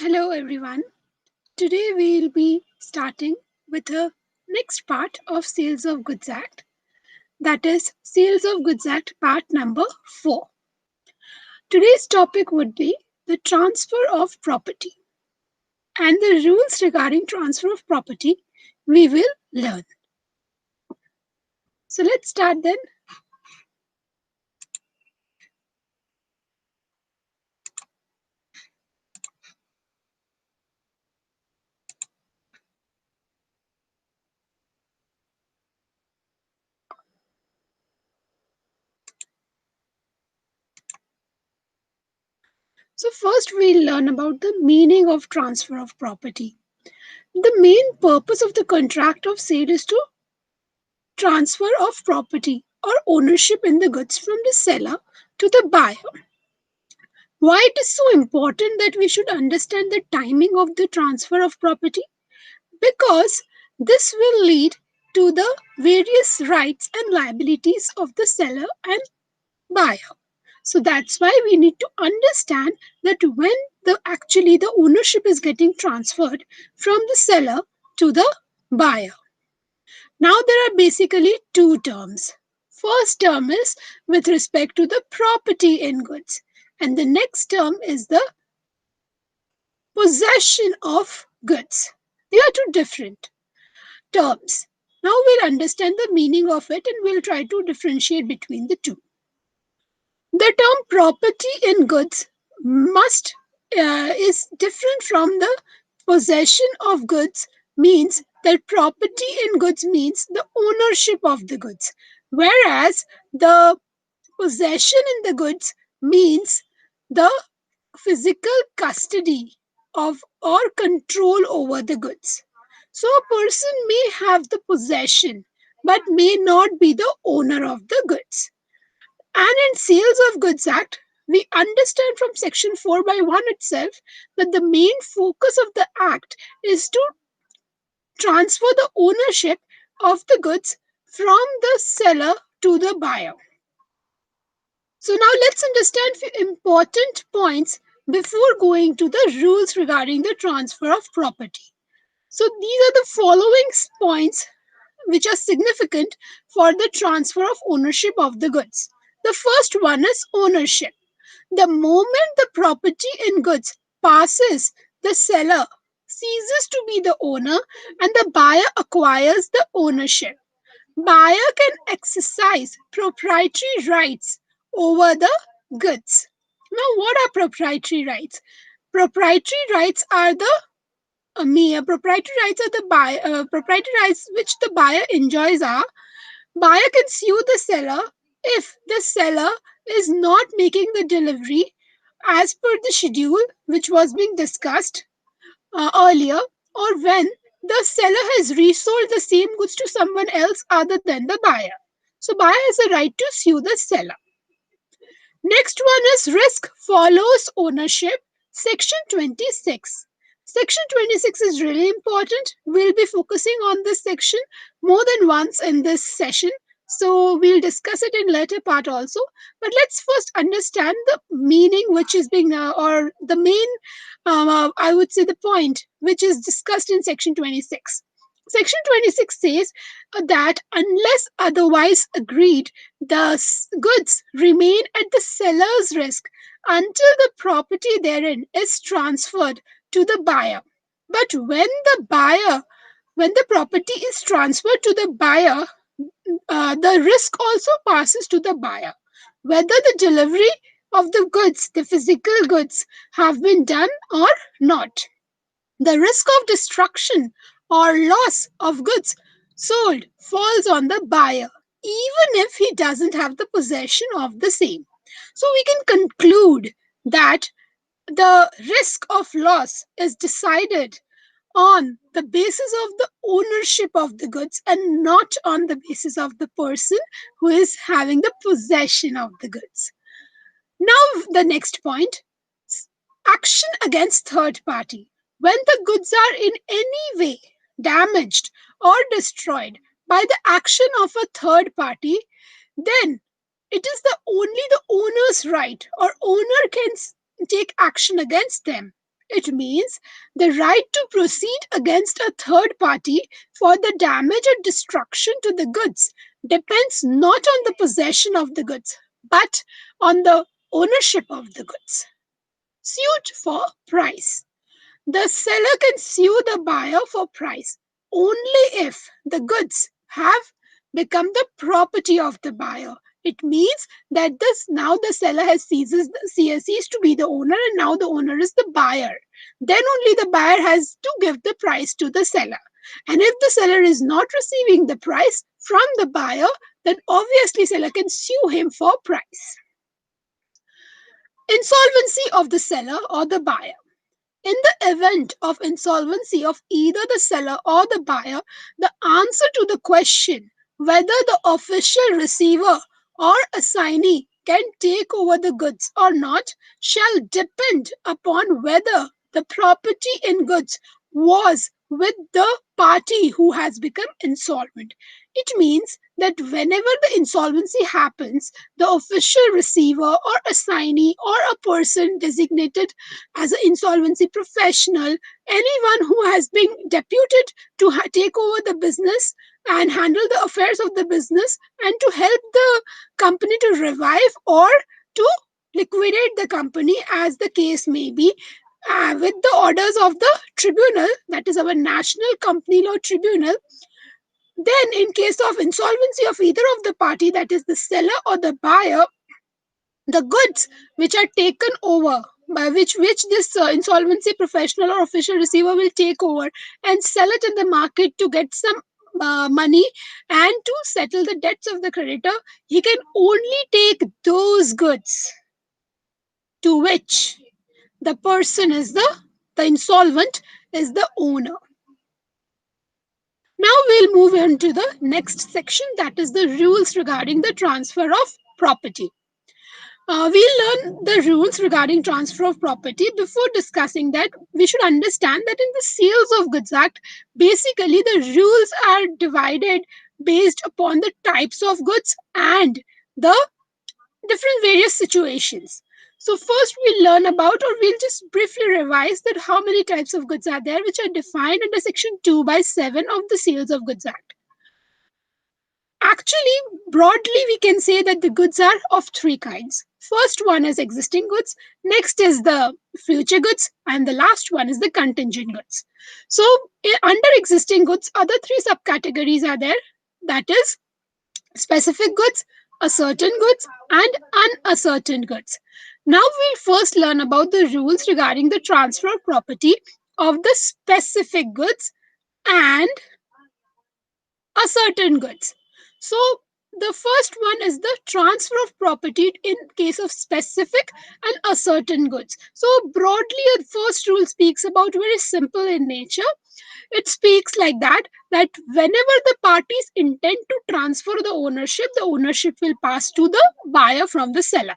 Hello everyone. Today we'll be starting with the next part of Sales of Goods Act, that is Sales of Goods Act part number 4. Today's topic would be the transfer of property and the rules regarding transfer of property we will learn. So let's start then. So first we'll learn about the meaning of transfer of property. The main purpose of the contract of sale is to transfer of property or ownership in the goods from the seller to the buyer. Why it is so important that we should understand the timing of the transfer of property? Because this will lead to the various rights and liabilities of the seller and buyer. So that's why we need to understand that when the ownership is getting transferred from the seller to the buyer. Now there are basically two terms. First term is with respect to the property in goods, and the next term is the possession of goods. They are two different terms. Now we'll understand the meaning of it and we'll try to differentiate between the two. The term property in goods must is different from the possession of goods. Means that property in goods means the ownership of the goods, whereas the possession in the goods means the physical custody of or control over the goods. So a person may have the possession but may not be the owner of the goods. And in Sales of Goods Act, we understand from Section 4 by 1 itself that the main focus of the Act is to transfer the ownership of the goods from the seller to the buyer. So now let's understand few important points before going to the rules regarding the transfer of property. So these are the following points which are significant for the transfer of ownership of the goods. The first one is ownership. The moment the property in goods passes, the seller ceases to be the owner and the buyer acquires the ownership. Buyer can exercise proprietary rights over the goods. Now, what are proprietary rights? Proprietary rights are the proprietary rights are the buyer proprietary rights which the buyer enjoys are buyer can sue the seller if the seller is not making the delivery as per the schedule which was being discussed earlier, or when the seller has resold the same goods to someone else other than the buyer. So buyer has a right to sue the seller. Next one is risk follows ownership, section 26. Section 26 is really important. We'll be focusing on this section more than once in this session. So we'll discuss it in later part also. But let's first understand the meaning which is being, or the main, I would say the point which is discussed in section 26. Section 26 says that unless otherwise agreed, the goods remain at the seller's risk until the property therein is transferred to the buyer. But when the property is transferred to the buyer, the risk also passes to the buyer. Whether the delivery of the goods, the physical goods, have been done or not. The risk of destruction or loss of goods sold falls on the buyer, even if he doesn't have the possession of the same. So we can conclude that the risk of loss is decided on the basis of the ownership of the goods and not on the basis of the person who is having the possession of the goods. Now, the next point, action against third party. When the goods are in any way damaged or destroyed by the action of a third party, then it is only the owner's right or owner can take action against them. It means the right to proceed against a third party for the damage or destruction to the goods depends not on the possession of the goods, but on the ownership of the goods. Suit for price. The seller can sue the buyer for price only if the goods have become the property of the buyer. It means that this now the seller has ceased to be the owner, and now the owner is the buyer. Then only the buyer has to give the price to the seller. And if the seller is not receiving the price from the buyer, then obviously seller can sue him for price. Insolvency of the seller or the buyer. In the event of insolvency of either the seller or the buyer, the answer to the question whether the official receiver or assignee can take over the goods or not shall depend upon whether the property in goods was with the party who has become insolvent. It means that whenever the insolvency happens, the official receiver or assignee or a person designated as an insolvency professional, anyone who has been deputed to take over the business and handle the affairs of the business and to help the company to revive or to liquidate the company, as the case may be, with the orders of the tribunal, that is our national company law tribunal. Then in case of insolvency of either of the party, that is the seller or the buyer, the goods which are taken over by which this insolvency professional or official receiver will take over and sell it in the market to get some money and to settle the debts of the creditor, he can only take those goods to which the person is the insolvent is the owner. Now we'll move on to the next section, that is the rules regarding the transfer of property. We'll learn the rules regarding transfer of property. Before discussing that, we should understand that in the Sales of Goods Act, basically the rules are divided based upon the types of goods and the different various situations. So first we'll learn about, or we'll just briefly revise that how many types of goods are there which are defined under section 2 by 7 of the Sales of Goods Act. Actually, broadly, we can say that the goods are of three kinds. First one is existing goods, next is the future goods, and the last one is the contingent goods. So, under existing goods, other three subcategories are there. That is specific goods, ascertain goods, and unascertain goods. Now, we'll first learn about the rules regarding the transfer of property of the specific goods and ascertain goods. So the first one is the transfer of property in case of specific and ascertain goods. So broadly, the first rule speaks about very simple in nature. It speaks like that whenever the parties intend to transfer the ownership will pass to the buyer from the seller.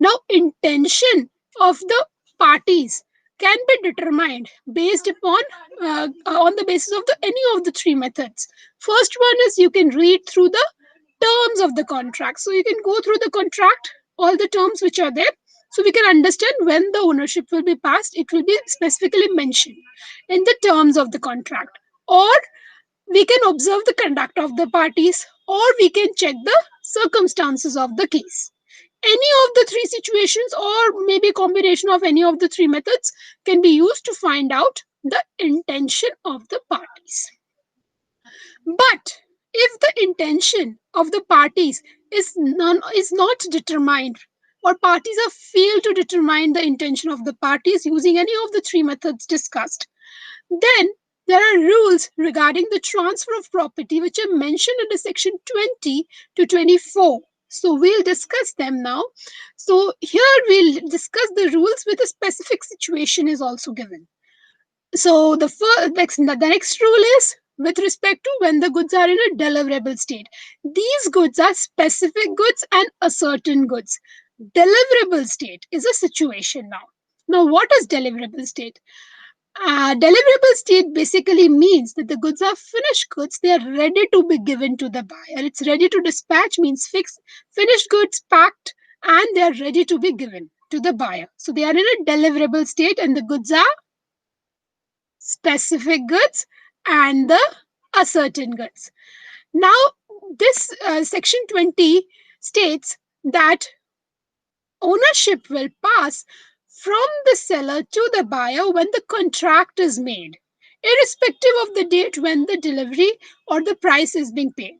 Now, intention of the parties can be determined based upon on the basis of any of the three methods. First one is you can read through the terms of the contract. So you can go through the contract, all the terms which are there. So we can understand when the ownership will be passed. It will be specifically mentioned in the terms of the contract. Or we can observe the conduct of the parties, or we can check the circumstances of the case. Any of the three situations, or maybe combination of any of the three methods, can be used to find out the intention of the parties. But if the intention of the parties is not determined, or parties have failed to determine the intention of the parties using any of the three methods discussed, then there are rules regarding the transfer of property which are mentioned in the section 20 to 24. So we'll discuss them now. So here we'll discuss the rules with a specific situation is also given. So the next rule is with respect to when the goods are in a deliverable state. These goods are specific goods and ascertain goods. Deliverable state is a situation now. Now, what is deliverable state? Deliverable state basically means that the goods are finished goods. They are ready to be given to the buyer. It's ready to dispatch means finished goods packed and they are ready to be given. to the buyer. So they are in a deliverable state, and the goods are specific goods and the uncertain goods. Now, this section 20 states that ownership will pass from the seller to the buyer when the contract is made, irrespective of the date when the delivery or the price is being paid.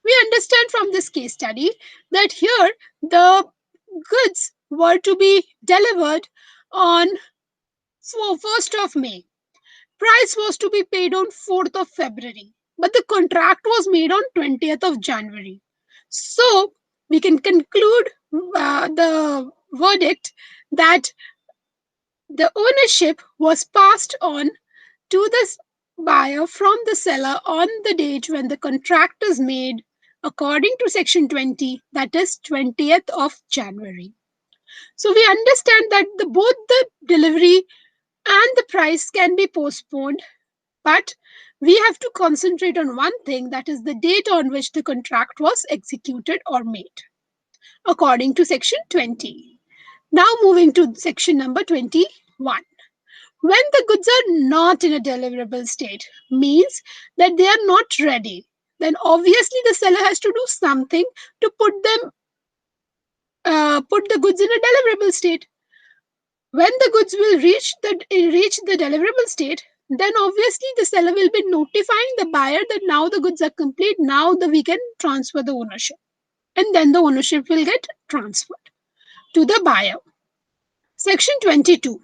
We understand from this case study that here the goods were to be delivered on 1st of May. Price was to be paid on 4th of February, but the contract was made on 20th of January. So we can conclude the verdict that the ownership was passed on to the buyer from the seller on the date when the contract is made according to section 20, that is 20th of January. So we understand that both the delivery and the price can be postponed, but we have to concentrate on one thing, that is the date on which the contract was executed or made according to section 20. Now moving to section number 21. When the goods are not in a deliverable state, means that they are not ready, then obviously the seller has to do something to put the goods in a deliverable state. When the goods will reach the deliverable state, then obviously the seller will be notifying the buyer that now the goods are complete, now we can transfer the ownership, and then the ownership will get transferred to the buyer. Section 22.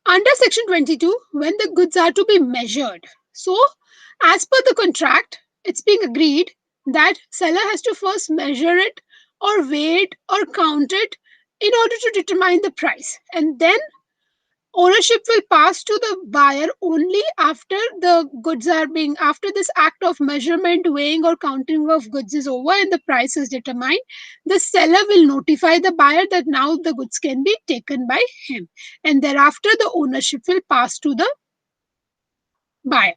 Under section 22, when the goods are to be measured, so as per the contract, it's being agreed that seller has to first measure it or weigh it or count it in order to determine the price, and then ownership will pass to the buyer only after after this act of measurement, weighing or counting of goods is over and the price is determined. The seller will notify the buyer that now the goods can be taken by him, and thereafter the ownership will pass to the buyer.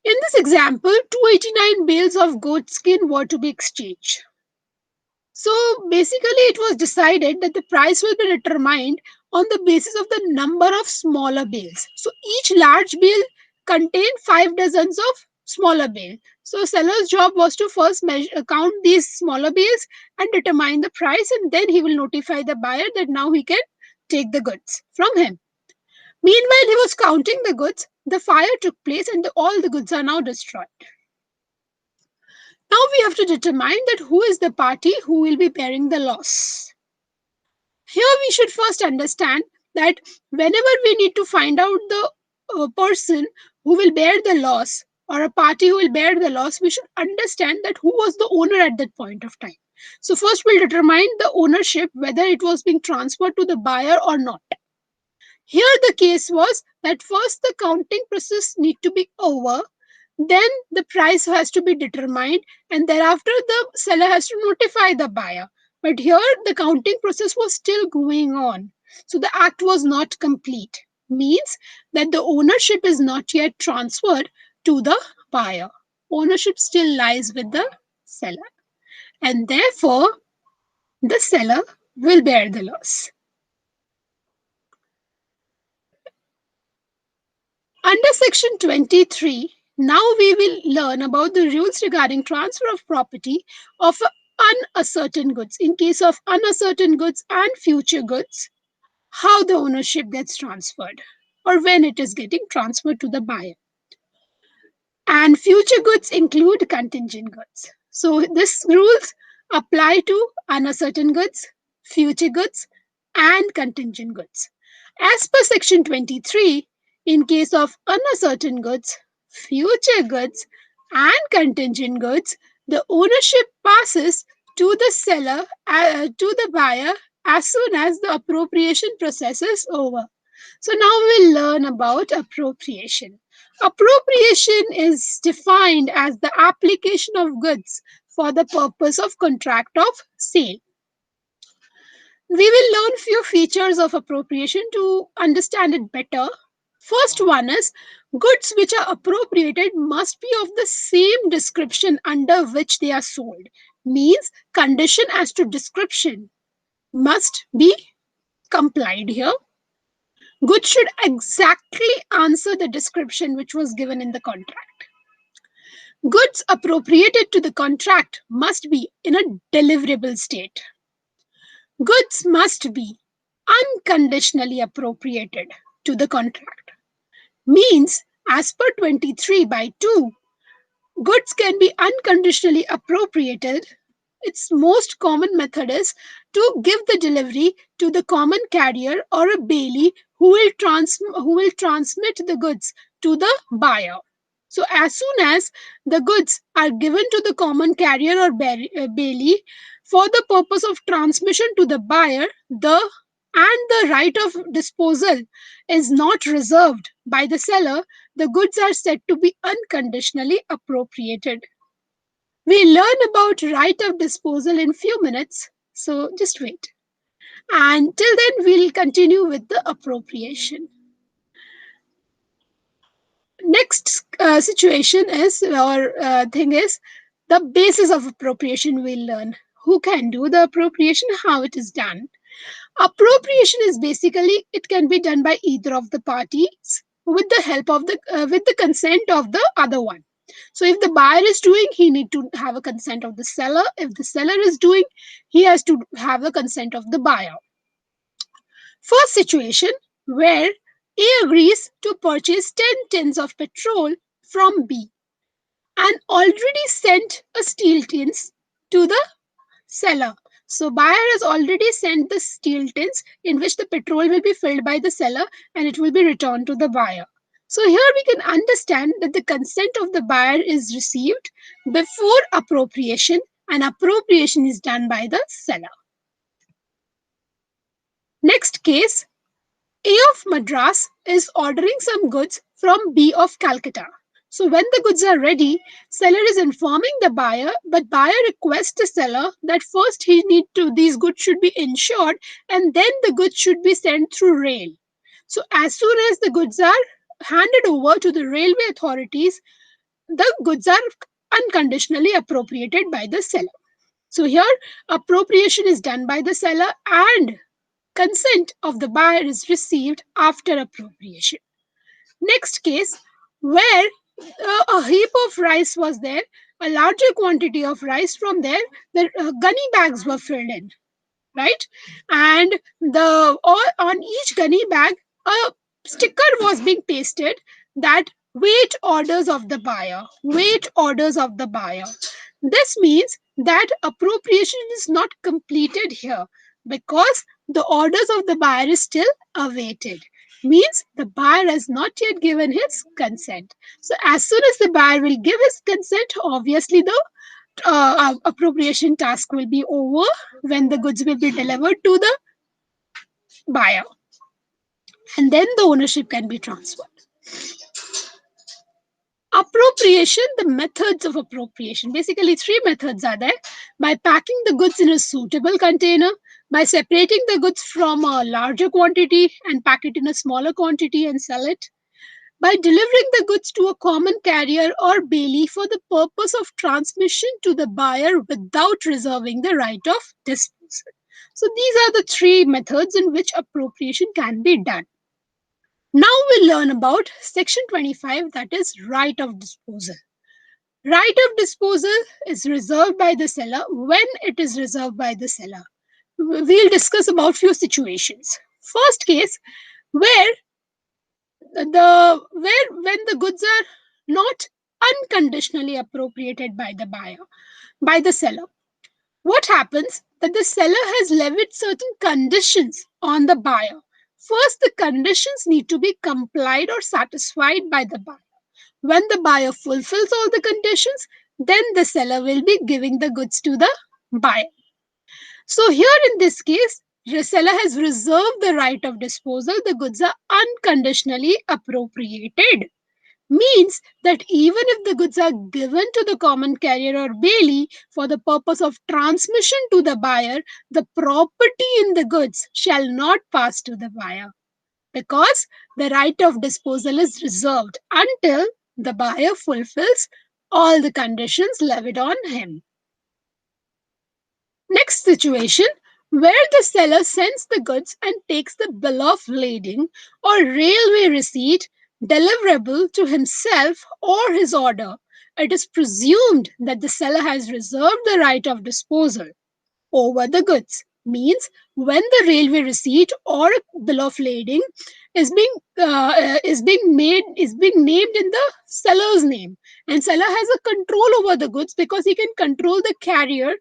In this example, 289 bales of goat skin were to be exchanged. So basically, it was decided that the price will be determined on the basis of the number of smaller bales. So each large bale contained 5 dozens of smaller bales. So seller's job was to first count these smaller bales and determine the price, and then he will notify the buyer that now he can take the goods from him. Meanwhile, he was counting the goods. The fire took place, and all the goods are now destroyed. Now we have to determine that who is the party who will be bearing the loss. Here we should first understand that whenever we need to find out the person who will bear the loss or a party who will bear the loss, we should understand that who was the owner at that point of time. So first we'll determine the ownership, whether it was being transferred to the buyer or not. Here the case was that first the counting process need to be over, then the price has to be determined, and thereafter the seller has to notify the buyer. But here the counting process was still going on. So the act was not complete. Means that the ownership is not yet transferred to the buyer. Ownership still lies with the seller. And therefore, the seller will bear the loss. Under section 23, now we will learn about the rules regarding transfer of property of uncertain goods. In case of uncertain goods and future goods, how the ownership gets transferred or when it is getting transferred to the buyer. And future goods include contingent goods. So these rules apply to uncertain goods, future goods, and contingent goods. As per section 23, in case of uncertain goods, future goods, and contingent goods, the ownership passes to the seller, to the buyer, as soon as the appropriation process is over. So now we'll learn about appropriation. Appropriation is defined as the application of goods for the purpose of contract of sale. We will learn few features of appropriation to understand it better. First one is goods which are appropriated must be of the same description under which they are sold. means condition as to description must be complied here. Goods should exactly answer the description which was given in the contract. Goods appropriated to the contract must be in a deliverable state. Goods must be unconditionally appropriated to the contract. Means, as per 23/2, goods can be unconditionally appropriated. Its most common method is to give the delivery to the common carrier or a bailee who will transmit the goods to the buyer. So as soon as the goods are given to the common carrier or bailee for the purpose of transmission to the buyer, the right of disposal is not reserved by the seller, the goods are said to be unconditionally appropriated. We learn about right of disposal in few minutes, so just wait. And till then, we'll continue with the appropriation. Next situation is, or thing is, the basis of appropriation we'll learn. Who can do the appropriation, how it is done. Appropriation is basically, it can be done by either of the parties with the help of with the consent of the other one. So if the buyer is doing, he need to have a consent of the seller. If the seller is doing, he has to have the consent of the buyer. First situation, where A agrees to purchase 10 tins of petrol from B and already sent a steel tins to the seller. So buyer has already sent the steel tins in which the petrol will be filled by the seller and it will be returned to the buyer. So here we can understand that the consent of the buyer is received before appropriation, and appropriation is done by the seller. Next case, A of Madras is ordering some goods from B of Calcutta. So when the goods are ready, seller is informing the buyer, but buyer requests the seller that first these goods should be insured and then the goods should be sent through rail. So as soon as the goods are handed over to the railway authorities, the goods are unconditionally appropriated by the seller. So here appropriation is done by the seller and consent of the buyer is received after appropriation. Next case, where a heap of rice was there, a larger quantity of rice from there, the gunny bags were filled in, right? And on each gunny bag, a sticker was being pasted that wait orders of the buyer, wait orders of the buyer. This means that appropriation is not completed here because the orders of the buyer is still awaited. Means the buyer has not yet given his consent. So as soon as the buyer will give his consent, obviously the appropriation task will be over when the goods will be delivered to the buyer, and then the ownership can be transferred. Appropriation, the methods of appropriation. Basically, three methods are there: by packing the goods in a suitable container, by separating the goods from a larger quantity and pack it in a smaller quantity and sell it, by delivering the goods to a common carrier or bailee for the purpose of transmission to the buyer without reserving the right of disposal. So these are the three methods in which appropriation can be done. Now we learn about section 25, that is right of disposal. Right of disposal is reserved by the seller. When it is reserved by the seller, we'll discuss about few situations. First case, where when the goods are not unconditionally appropriated by the buyer, by the seller, what happens that the seller has levied certain conditions on the buyer. First, the conditions need to be complied or satisfied by the buyer. When the buyer fulfills all the conditions, then the seller will be giving the goods to the buyer. So here in this case, the seller has reserved the right of disposal. The goods are unconditionally appropriated. Means that even if the goods are given to the common carrier or bailee for the purpose of transmission to the buyer, the property in the goods shall not pass to the buyer because the right of disposal is reserved until the buyer fulfills all the conditions levied on him. situation where the seller sends the goods and takes the bill of lading or railway receipt deliverable to himself or his order, it is presumed that the seller has reserved the right of disposal over the goods. Means when the railway receipt or a bill of lading is being named in the seller's name, and seller has a control over the goods because he can control the carrier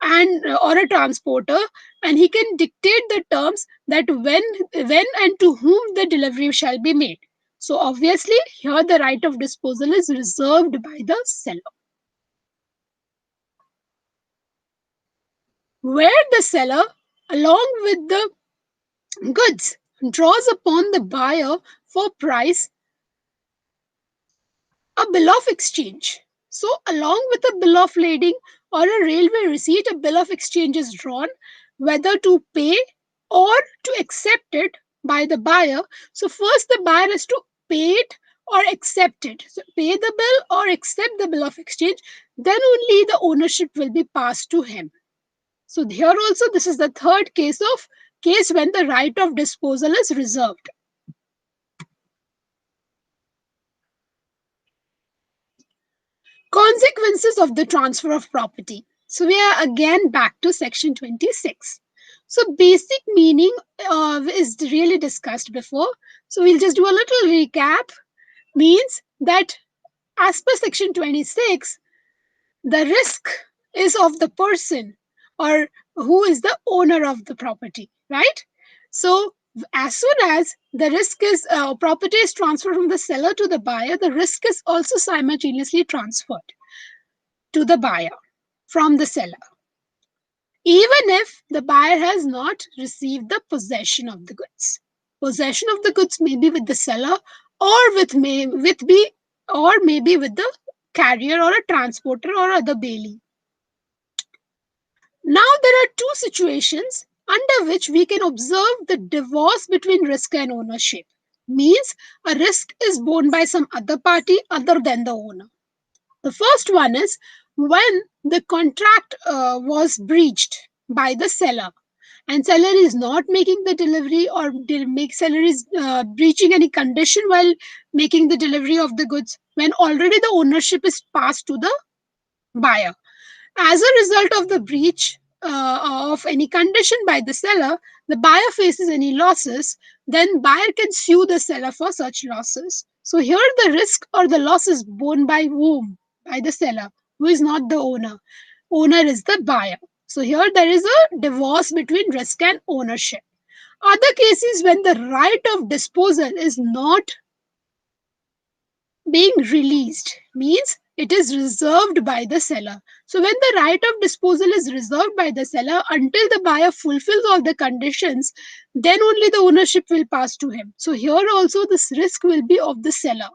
and or a transporter, and he can dictate the terms that when and to whom the delivery shall be made. So obviously here the right of disposal is reserved by the seller. Where the seller along with the goods draws upon the buyer for price a bill of exchange. So, along with a bill of lading or a railway receipt, a bill of exchange is drawn whether to pay or to accept it by the buyer. So, first the buyer has to pay it or accept it. So, pay the bill or accept the bill of exchange, then only the ownership will be passed to him. So, here also, this is the third case when the right of disposal is reserved. Consequences of the transfer of property. So we are again back to section 26. So basic meaning is really discussed before. So we'll just do a little recap. Means that as per section 26, the risk is of the person or who is the owner of the property, right? So as soon as the risk is property is transferred from the seller to the buyer, the risk is also simultaneously transferred to the buyer from the seller, even if the buyer has not received the possession of the goods. Possession of the goods may be with the seller or maybe with the carrier or a transporter or other bailee. Now there are two situations under which we can observe the divorce between risk and ownership. Means a risk is borne by some other party other than the owner. The first one is when the contract was breached by the seller, and seller is not making the delivery or seller is breaching any condition while making the delivery of the goods when already the ownership is passed to the buyer. As a result of the breach of any condition by the seller, the buyer faces any losses, then buyer can sue the seller for such losses. So here the risk or the loss is borne by whom? By the seller, who is not the owner. Owner is the buyer. So here there is a divorce between risk and ownership. Other cases when the right of disposal is not being released means it is reserved by the seller. So when the right of disposal is reserved by the seller until the buyer fulfills all the conditions, then only the ownership will pass to him. So here also this risk will be of the seller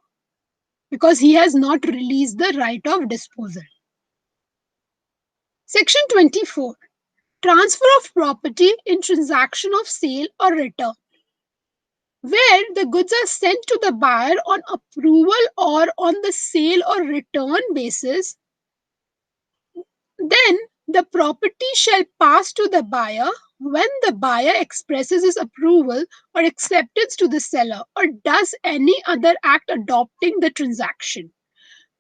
because he has not released the right of disposal. Section 24. Transfer of property in transaction of sale or return, where the goods are sent to the buyer on approval or on the sale or return basis, then the property shall pass to the buyer when the buyer expresses his approval or acceptance to the seller or does any other act adopting the transaction.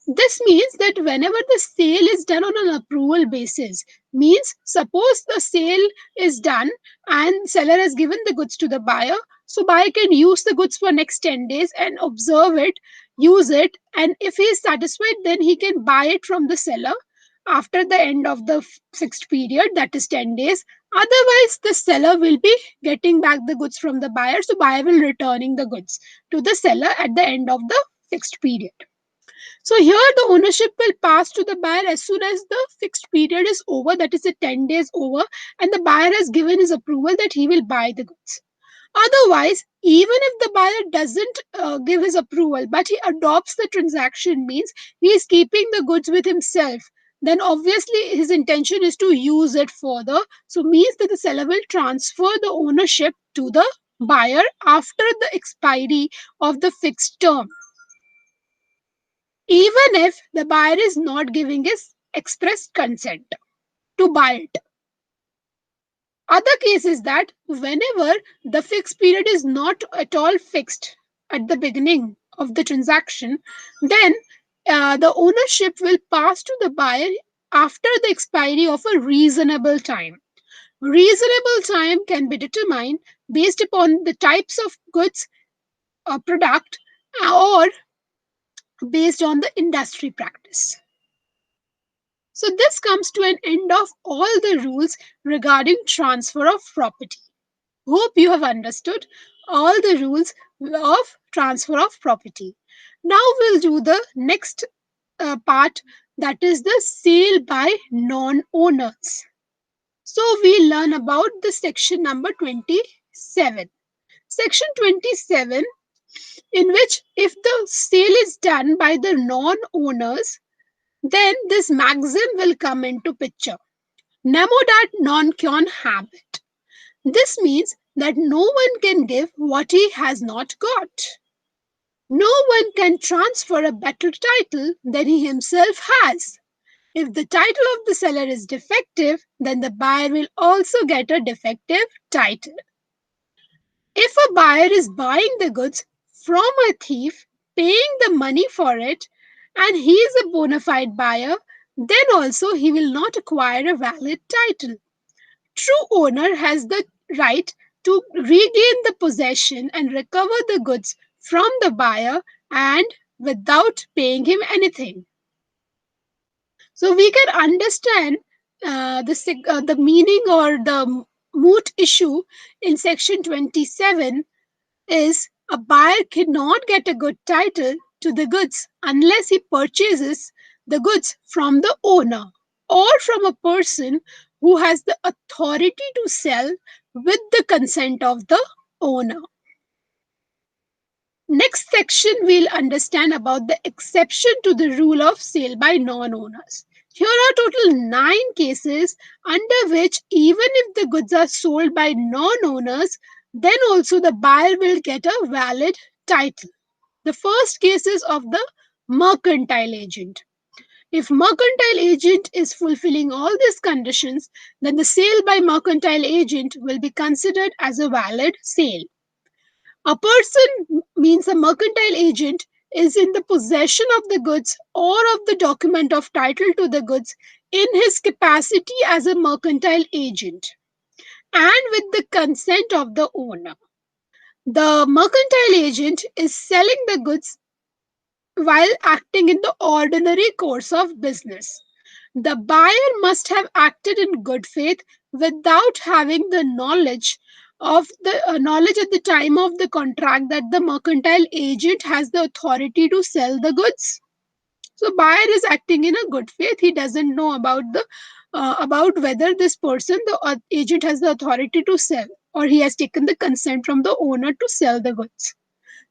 This means that whenever the sale is done on an approval basis, means suppose the sale is done and seller has given the goods to the buyer, so buyer can use the goods for next 10 days and observe it, use it, and if he is satisfied, then he can buy it from the seller after the end of the fixed period, that is 10 days. Otherwise, the seller will be getting back the goods from the buyer, so buyer will returning the goods to the seller at the end of the fixed period. So here the ownership will pass to the buyer as soon as the fixed period is over, that is the 10 days over, and the buyer has given his approval that he will buy the goods. Otherwise, even if the buyer doesn't give his approval, but he adopts the transaction, means he is keeping the goods with himself, then obviously his intention is to use it further. So means that the seller will transfer the ownership to the buyer after the expiry of the fixed term, even if the buyer is not giving his express consent to buy it. Other case is that whenever the fixed period is not at all fixed at the beginning of the transaction, then the ownership will pass to the buyer after the expiry of a reasonable time. Reasonable time can be determined based upon the types of goods or product, or based on the industry practice. So this comes to an end of all the rules regarding transfer of property. Hope you have understood all the rules of transfer of property. Now we'll do the next part, that is the sale by non-owners. So we learn about the section number 27. Section 27, in which if the sale is done by the non-owners, then this maxim will come into picture. Nemo dat non can habet. This means that no one can give what he has not got. No one can transfer a better title than he himself has. If the title of the seller is defective, then the buyer will also get a defective title. If a buyer is buying the goods from a thief, paying the money for it, and he is a bona fide buyer, then also he will not acquire a valid title. True owner has the right to regain the possession and recover the goods from the buyer and without paying him anything. So we can understand the meaning or the moot issue in section 27 is a buyer cannot get a good title to the goods unless he purchases the goods from the owner or from a person who has the authority to sell with the consent of the owner. Next section, we'll understand about the exception to the rule of sale by non-owners. Here are total 9 cases under which even if the goods are sold by non-owners, then also the buyer will get a valid title. The first case is of the mercantile agent. If mercantile agent is fulfilling all these conditions, then the sale by mercantile agent will be considered as a valid sale. A person means a mercantile agent is in the possession of the goods or of the document of title to the goods in his capacity as a mercantile agent and with the consent of the owner. The mercantile agent is selling the goods while acting in the ordinary course of business. The buyer must have acted in good faith without having the knowledge at the time of the contract that the mercantile agent has the authority to sell the goods. So buyer is acting in a good faith. He doesn't know about whether this person, the agent, has the authority to sell, or he has taken the consent from the owner to sell the goods.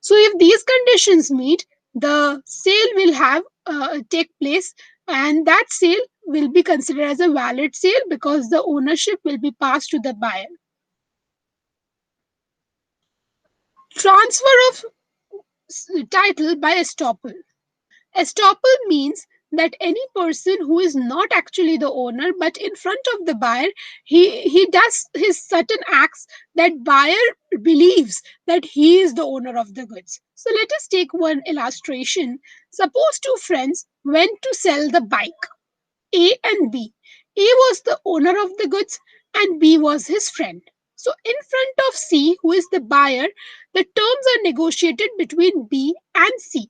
So if these conditions meet, the sale will have take place, and that sale will be considered as a valid sale because the ownership will be passed to the buyer. Transfer of title by estoppel. Estoppel means that any person who is not actually the owner but in front of the buyer, he does his certain acts that buyer believes that he is the owner of the goods. So let us take one illustration. Suppose two friends went to sell the bike, A and B. A was the owner of the goods and B was his friend. So in front of C, who is the buyer, the terms are negotiated between B and C,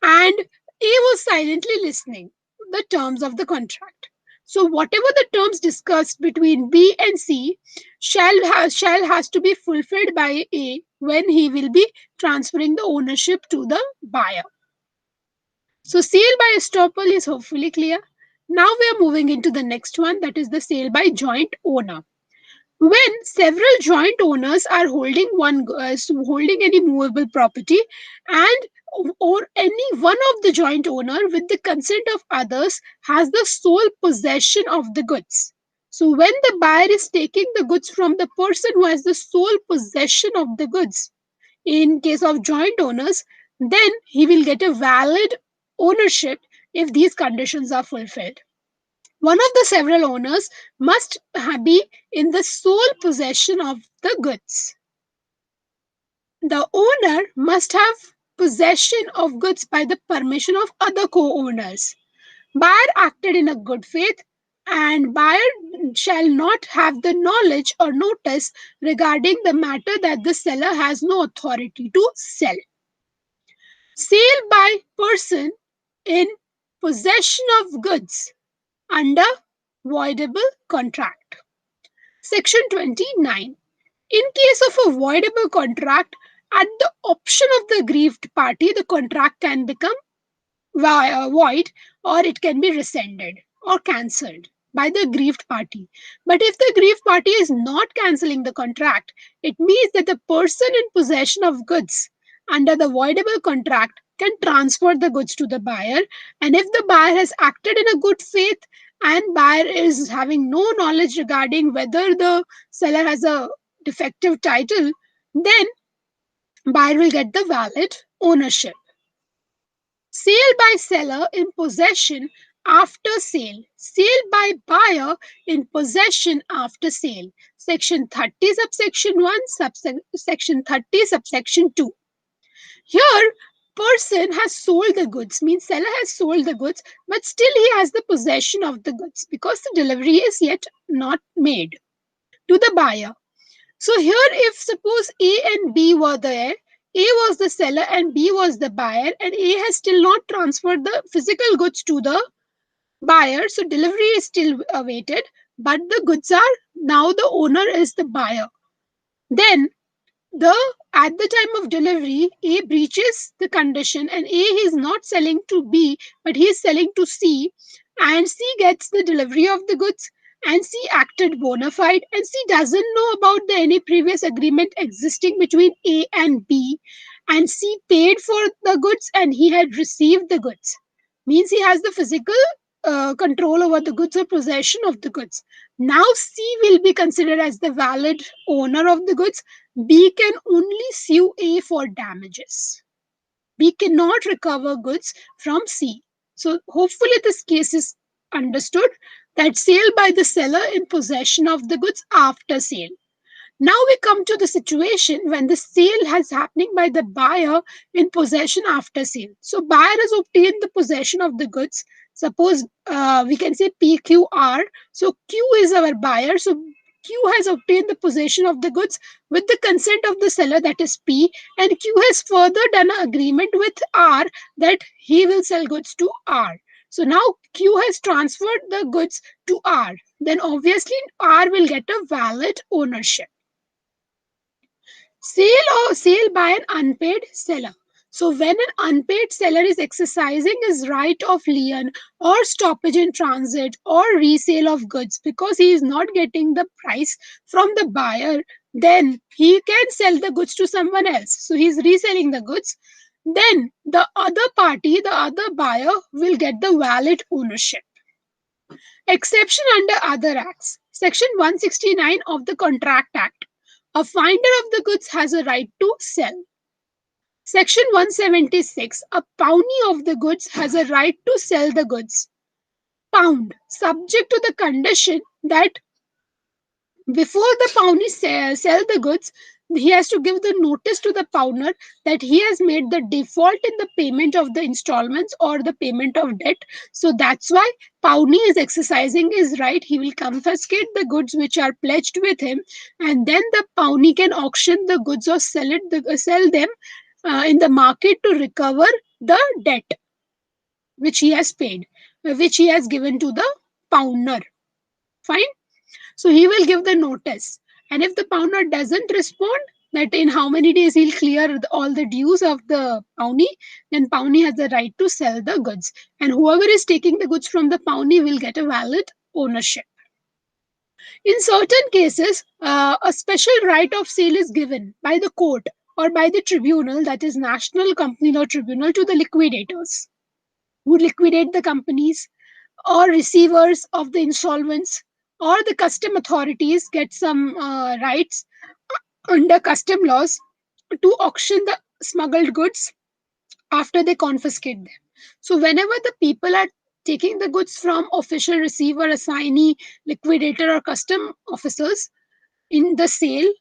and A was silently listening the terms of the contract. So whatever the terms discussed between B and C shall has to be fulfilled by A when he will be transferring the ownership to the buyer. So sale by estoppel is hopefully clear. Now we are moving into the next one, that is the sale by joint owner. When several joint owners are holding any movable property, and or any one of the joint owner with the consent of others has the sole possession of the goods. So when the buyer is taking the goods from the person who has the sole possession of the goods, in case of joint owners, then he will get a valid ownership if these conditions are fulfilled. One of the several owners must be in the sole possession of the goods. The owner must have possession of goods by the permission of other co-owners. Buyer acted in a good faith, and buyer shall not have the knowledge or notice regarding the matter that the seller has no authority to sell. Sale by person in possession of goods under voidable contract. Section 29. In case of a voidable contract, at the option of the aggrieved party, the contract can become void, or it can be rescinded or cancelled by the aggrieved party. But if the aggrieved party is not cancelling the contract, it means that the person in possession of goods under the voidable contract can transfer the goods to the buyer. And if the buyer has acted in a good faith and buyer is having no knowledge regarding whether the seller has a defective title, then buyer will get the valid ownership. Sale by seller in possession after sale. Sale by buyer in possession after sale. Section 30 subsection 1, section 30 subsection 2. Here, person has sold the goods, means seller has sold the goods, but still he has the possession of the goods because the delivery is yet not made to the buyer. So here, if suppose A and B were there, A was the seller and B was the buyer, and A has still not transferred the physical goods to the buyer, so delivery is still awaited, but the goods are now the owner is the buyer. Then the at the time of delivery, A breaches the condition and A is not selling to B, but he is selling to C, and C gets the delivery of the goods, and C acted bona fide, and C doesn't know about any previous agreement existing between A and B, and C paid for the goods and he had received the goods. Means he has the physical control over the goods or possession of the goods. Now C will be considered as the valid owner of the goods. B can only sue A for damages. B cannot recover goods from C. So hopefully this case is understood, that sale by the seller in possession of the goods after sale. Now we come to the situation when the sale has happening by the buyer in possession after sale. So buyer has obtained the possession of the goods. Suppose we can say PQR. So Q is our buyer. So Q has obtained the possession of the goods with the consent of the seller, that is P, and Q has further done an agreement with R that he will sell goods to R. So now Q has transferred the goods to R. Then obviously R will get a valid ownership. Sale by an unpaid seller. So when an unpaid seller is exercising his right of lien or stoppage in transit or resale of goods because he is not getting the price from the buyer, then he can sell the goods to someone else. So he is reselling the goods. Then the other party, the other buyer, will get the valid ownership. Exception under other acts. Section 169 of the Contract Act. A finder of the goods has a right to sell. Section 176. A pawnee of the goods has a right to sell the goods. Pound, subject to the condition that before the pawnee sell the goods, he has to give the notice to the pawner that he has made the default in the payment of the installments or the payment of debt. So that's why pawnee is exercising his right. He will confiscate the goods which are pledged with him, and then the pawnee can auction the goods or sell them in the market to recover the debt which he has paid, which he has given to the pawner. Fine. So he will give the notice. And if the pawnee doesn't respond, that in how many days he'll clear all the dues of the pawnee, then pawnee has the right to sell the goods. And whoever is taking the goods from the pawnee will get a valid ownership. In certain cases, a special right of sale is given by the court or by the tribunal, that is National Company Law Tribunal, to the liquidators who liquidate the companies, or receivers of the insolvents, or the custom authorities get some rights under custom laws to auction the smuggled goods after they confiscate them. So whenever the people are taking the goods from official receiver, assignee, liquidator, or custom officers in the sale,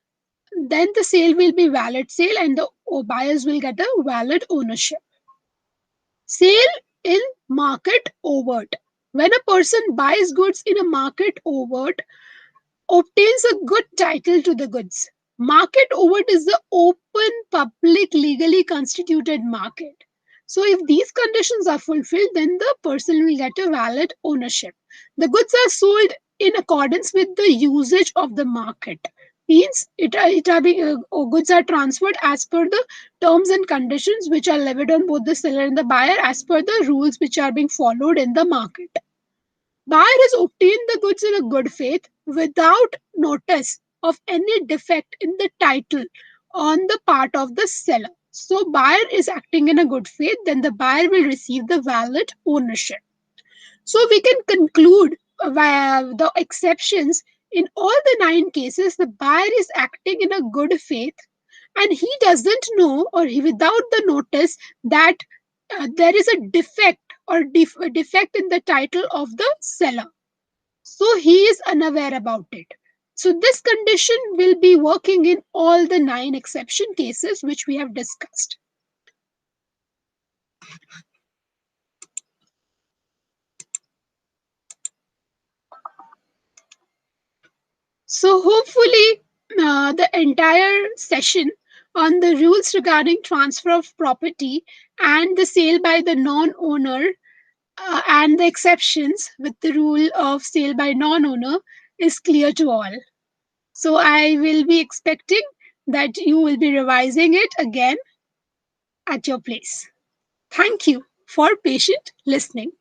then the sale will be valid sale and the buyers will get a valid ownership. Sale in market overt. When a person buys goods in a market overt, obtains a good title to the goods. Market overt is the open, public, legally constituted market. So, if these conditions are fulfilled, then the person will get a valid ownership. The goods are sold in accordance with the usage of the market. Means goods are transferred as per the terms and conditions which are levied on both the seller and the buyer as per the rules which are being followed in the market. Buyer has obtained the goods in a good faith without notice of any defect in the title on the part of the seller. So, buyer is acting in a good faith, then the buyer will receive the valid ownership. So, we can conclude via the exceptions in all the 9 cases, the buyer is acting in a good faith and he doesn't know or he without the notice that there is a defect or defect in the title of the seller, so he is unaware about it. So this condition will be working in all the 9 exception cases which we have discussed. So hopefully the entire session on the rules regarding transfer of property and the sale by the non-owner and the exceptions with the rule of sale by non-owner is clear to all. So I will be expecting that you will be revising it again at your place. Thank you for patient listening.